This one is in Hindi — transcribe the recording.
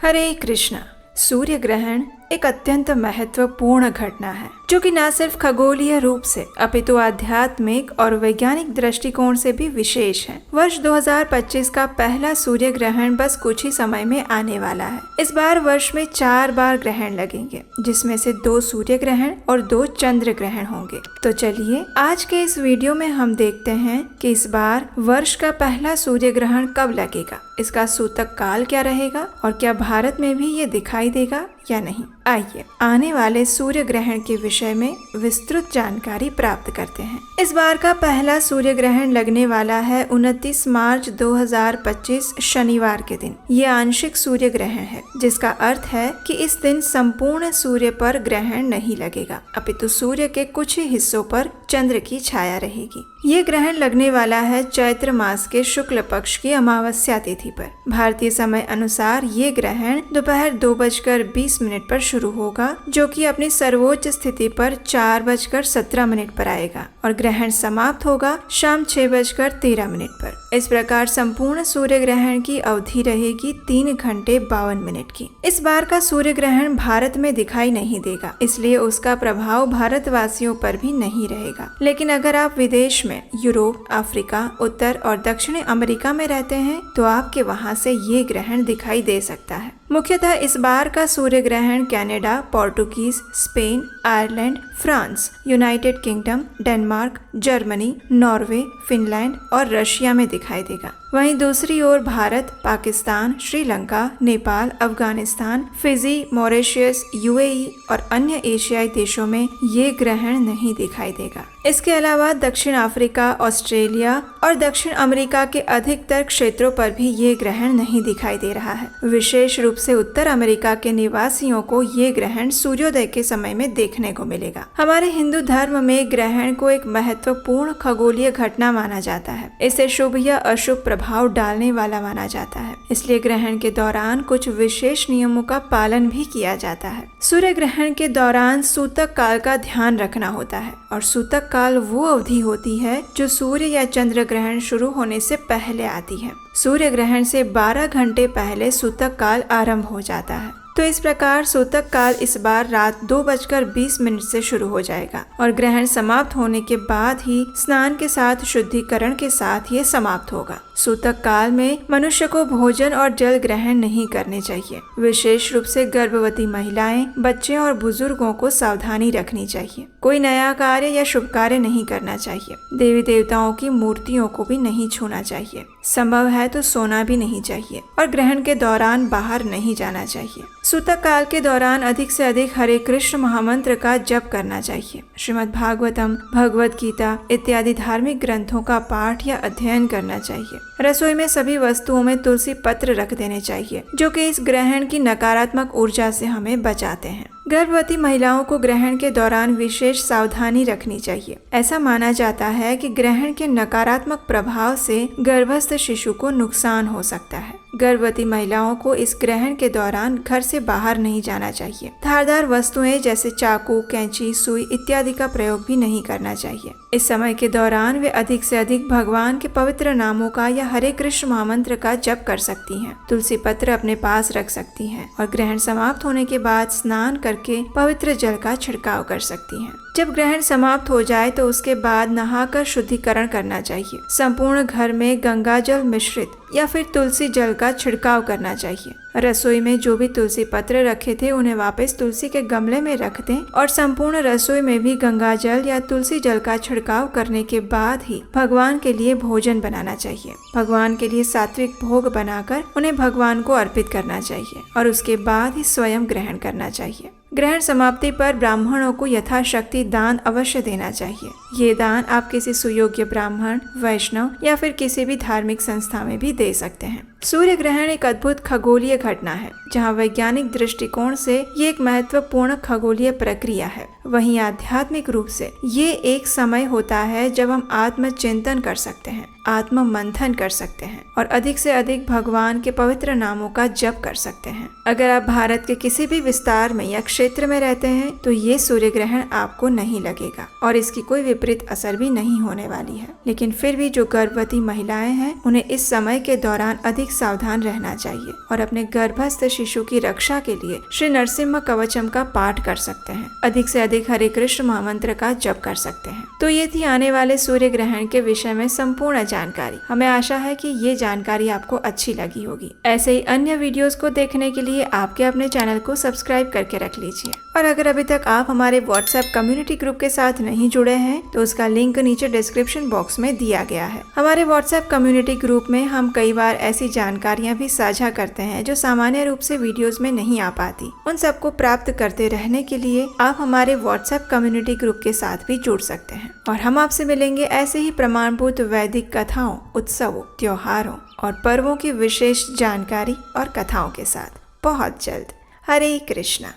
हरे कृष्णा। सूर्य ग्रहण एक अत्यंत महत्वपूर्ण घटना है जो कि न सिर्फ खगोलीय रूप से अपितु आध्यात्मिक और वैज्ञानिक दृष्टिकोण से भी विशेष है। वर्ष 2025 का पहला सूर्य ग्रहण बस कुछ ही समय में आने वाला है। इस बार वर्ष में 4 बार ग्रहण लगेंगे, जिसमें से 2 सूर्य ग्रहण और 2 चंद्र ग्रहण होंगे। तो चलिए आज के इस वीडियो में हम देखते हैं कि इस बार वर्ष का पहला सूर्य ग्रहण कब लगेगा, इसका सूतक काल क्या रहेगा और क्या भारत में भी ये दिखाई देगा या नहीं। आइए आने वाले सूर्य ग्रहण के विषय में विस्तृत जानकारी प्राप्त करते हैं। इस बार का पहला सूर्य ग्रहण लगने वाला है 29 मार्च 2025 शनिवार के दिन। ये आंशिक सूर्य ग्रहण है, जिसका अर्थ है कि इस दिन संपूर्ण सूर्य पर ग्रहण नहीं लगेगा, अपितु सूर्य के कुछ ही हिस्सों पर चंद्र की छाया रहेगी। ये ग्रहण लगने वाला है चैत्र मास के शुक्ल पक्ष की अमावस्या तिथि पर। भारतीय समय अनुसार ये ग्रहण दोपहर 2:20 पर शुरू होगा, जो कि अपनी सर्वोच्च स्थिति पर 4:17 पर आएगा और ग्रहण समाप्त होगा शाम 6:13 पर। इस प्रकार संपूर्ण सूर्य ग्रहण की अवधि रहेगी 3 घंटे 52 मिनट की। इस बार का सूर्य ग्रहण भारत में दिखाई नहीं देगा, इसलिए उसका प्रभाव भारतवासियों पर भी नहीं रहेगा। लेकिन अगर आप विदेश में यूरोप, अफ्रीका, उत्तर और दक्षिणी अमेरिका में रहते हैं तो आपके वहां से ये ग्रहण दिखाई दे सकता है। मुख्यतः इस बार का सूर्य ग्रहण Canada, Portuguese, Spain, Ireland, France, United Kingdom, Denmark, Germany, Norway, Finland और रशिया में दिखाई देगा। वहीं दूसरी ओर Bharat, Pakistan, Sri Lanka, Nepal, Afghanistan, Fiji, Mauritius, UAE और अन्य एशियाई देशों में ये ग्रहण नहीं दिखाई देगा। इसके अलावा दक्षिण अफ्रीका, ऑस्ट्रेलिया और दक्षिण अमेरिका के अधिकतर क्षेत्रों पर भी ये ग्रहण नहीं दिखाई दे रहा है। विशेष रूप से उत्तर अमेरिका के निवासियों को ये ग्रहण सूर्योदय के समय में देखने को मिलेगा। हमारे हिंदू धर्म में ग्रहण को एक महत्वपूर्ण खगोलीय घटना माना जाता है। इसे शुभ या अशुभ प्रभाव डालने वाला माना जाता है, इसलिए ग्रहण के दौरान कुछ विशेष नियमों का पालन भी किया जाता है। सूर्य ग्रहण के दौरान सूतक काल का ध्यान रखना होता है और सूतक काल वो अवधि होती है जो सूर्य या चंद्र ग्रहण शुरू होने से पहले आती है। सूर्य ग्रहण से 12 घंटे पहले सूतक काल आरंभ हो जाता है। तो इस प्रकार सूतक काल इस बार रात 2:20 से शुरू हो जाएगा और ग्रहण समाप्त होने के बाद ही स्नान के साथ शुद्धिकरण के साथ ये समाप्त होगा। सूतक काल में मनुष्य को भोजन और जल ग्रहण नहीं करने चाहिए। विशेष रूप से गर्भवती महिलाएं, बच्चे और बुजुर्गों को सावधानी रखनी चाहिए। कोई नया कार्य या शुभ कार्य नहीं करना चाहिए। देवी देवताओं की मूर्तियों को भी नहीं छूना चाहिए। संभव है तो सोना भी नहीं चाहिए और ग्रहण के दौरान बाहर नहीं जाना चाहिए। सूतक काल के दौरान अधिक से अधिक हरे कृष्ण महामंत्र का जप करना चाहिए। श्रीमद् भागवतम, भगवत गीता इत्यादि धार्मिक ग्रंथों का पाठ या अध्ययन करना चाहिए। रसोई में सभी वस्तुओं में तुलसी पत्र रख देने चाहिए, जो कि इस ग्रहण की नकारात्मक ऊर्जा से हमें बचाते हैं। गर्भवती महिलाओं को ग्रहण के दौरान विशेष सावधानी रखनी चाहिए। ऐसा माना जाता है कि ग्रहण के नकारात्मक प्रभाव से गर्भस्थ शिशु को नुकसान हो सकता है। गर्भवती महिलाओं को इस ग्रहण के दौरान घर से बाहर नहीं जाना चाहिए। धारदार वस्तुएं जैसे चाकू, कैंची, सुई इत्यादि का प्रयोग भी नहीं करना चाहिए। इस समय के दौरान वे अधिक से अधिक भगवान के पवित्र नामों का या हरे कृष्ण महामंत्र का जप कर सकती हैं। तुलसी पत्र अपने पास रख सकती हैं और ग्रहण समाप्त होने के बाद स्नान करके पवित्र जल का छिड़काव कर सकती हैं। जब ग्रहण समाप्त हो जाए तो उसके बाद नहाकर शुद्धिकरण करना चाहिए। संपूर्ण घर में गंगा जल मिश्रित या फिर तुलसी जल का छिड़काव करना चाहिए। रसोई में जो भी तुलसी पत्र रखे थे उन्हें वापस तुलसी के गमले में रख दें और संपूर्ण रसोई में भी गंगा जल या तुलसी जल का छिड़काव करने के बाद ही भगवान के लिए भोजन बनाना चाहिए। भगवान के लिए सात्विक भोग बनाकर उन्हें भगवान को अर्पित करना चाहिए और उसके बाद ही स्वयं ग्रहण करना चाहिए। ग्रहण समाप्ति पर ब्राह्मणों को यथाशक्ति दान अवश्य देना चाहिए। ये दान आप किसी सुयोग्य ब्राह्मण, वैष्णव या फिर किसी भी धार्मिक संस्था में भी दे सकते हैं। सूर्य ग्रहण एक अद्भुत खगोलीय घटना है, जहाँ वैज्ञानिक दृष्टिकोण से ये एक महत्वपूर्ण खगोलीय प्रक्रिया है। वहीं आध्यात्मिक रूप से ये एक समय होता है जब हम आत्मचिंतन कर सकते हैं, आत्म मंथन कर सकते हैं और अधिक से अधिक भगवान के पवित्र नामों का जप कर सकते हैं। अगर आप भारत के किसी भी विस्तार में या क्षेत्र में रहते हैं तो ये सूर्य ग्रहण आपको नहीं लगेगा और इसकी कोई विपरीत असर भी नहीं होने वाली है। लेकिन फिर भी जो गर्भवती महिलाएं हैं उन्हें इस समय के दौरान अधिक अधिक सावधान रहना चाहिए और अपने गर्भस्थ शिशु की रक्षा के लिए श्री नरसिम्हा कवचम का पाठ कर सकते हैं। अधिक से अधिक हरे कृष्ण महामंत्र का जप कर सकते हैं। तो ये थी आने वाले सूर्य ग्रहण के विषय में संपूर्ण जानकारी। हमें आशा है कि ये जानकारी आपको अच्छी लगी होगी। ऐसे ही अन्य वीडियोस को देखने के लिए आपके अपने चैनल को सब्सक्राइब करके रख लीजिए। और अगर अभी तक आप हमारे व्हाट्सएप कम्युनिटी ग्रुप के साथ नहीं जुड़े हैं तो उसका लिंक नीचे डिस्क्रिप्शन बॉक्स में दिया गया है। हमारे व्हाट्सएप कम्युनिटी ग्रुप में हम कई बार ऐसी जानकारियां भी साझा करते हैं जो सामान्य रूप से वीडियोस में नहीं आ पाती। उन सबको प्राप्त करते रहने के लिए आप हमारे व्हाट्सएप कम्युनिटी ग्रुप के साथ भी जुड़ सकते हैं। और हम आपसे मिलेंगे ऐसे ही प्रमाणभूत वैदिक कथाओं, उत्सवों, त्योहारों और पर्वों की विशेष जानकारी और कथाओं के साथ बहुत जल्द। हरे कृष्णा।